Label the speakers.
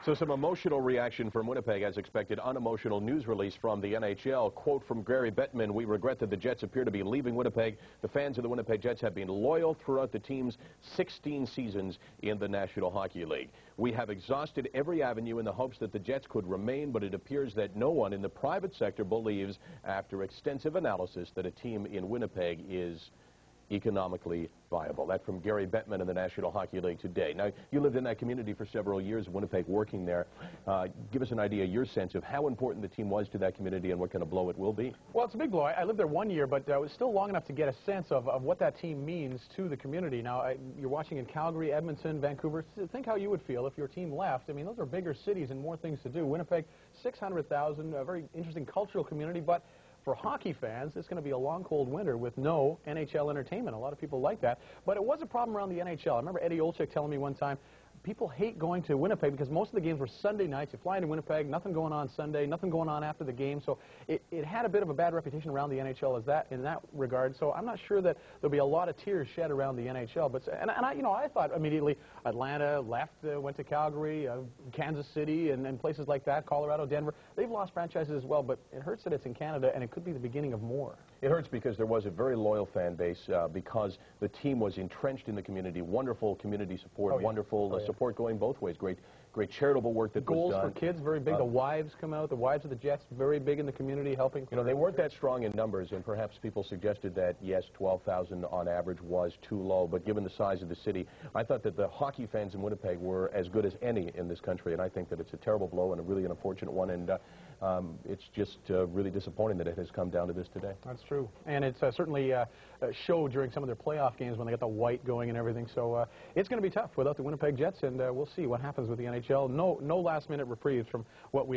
Speaker 1: So some emotional reaction from Winnipeg as expected. Unemotional news release from the NHL. Quote from Gary Bettman: "We regret that the Jets appear to be leaving Winnipeg. The fans of the Winnipeg Jets have been loyal throughout the team's 16 seasons in the National Hockey League. We have exhausted every avenue in the hopes that the Jets could remain, but it appears that no one in the private sector believes, after extensive analysis, that a team in Winnipeg is economically viable." That from Gary Bettman in the National Hockey League today. Now, you lived in that community for several years, Winnipeg, working there. Give us an idea, your sense of how important the team was to that community and what kind of blow it will be.
Speaker 2: Well, it's a big blow. I lived there 1 year, but it was still long enough to get a sense of what that team means to the community. Now, you're watching in Calgary, Edmonton, Vancouver. Think how you would feel if your team left. I mean, those are bigger cities and more things to do. Winnipeg, 600,000, a very interesting cultural community, but for hockey fans, it's going to be a long, cold winter with no NHL entertainment. A lot of people like that. But it was a problem around the NHL. I remember Eddie Olczyk telling me one time, people hate going to Winnipeg because most of the games were Sunday nights. You fly into Winnipeg, nothing going on Sunday, nothing going on after the game. So it had a bit of a bad reputation around the NHL in that regard. So I'm not sure that there'll be a lot of tears shed around the NHL. But I thought immediately Atlanta left, went to Calgary, Kansas City, and places like that, Colorado, Denver. They've lost franchises as well, but it hurts that it's in Canada, and it could be the beginning of more.
Speaker 1: It hurts because there was a very loyal fan base, because the team was entrenched in the community. Wonderful community support, wonderful support going both ways. Great charitable work that was done.
Speaker 2: Goals for kids, very big. The wives come out. The wives of the Jets, very big in the community, helping.
Speaker 1: You know, they weren't that strong in numbers, and perhaps people suggested that, yes, 12,000 on average was too low. But given the size of the city, I thought that the hockey fans in Winnipeg were as good as any in this country, and I think that it's a terrible blow and a really unfortunate one, and it's just really disappointing that it has come down to this today.
Speaker 2: That's true. And it's certainly showed during some of their playoff games when they got the white going and everything. So it's going to be tough without the Winnipeg Jets, and we'll see what happens with the NHL. No last-minute reprieves from what we understand.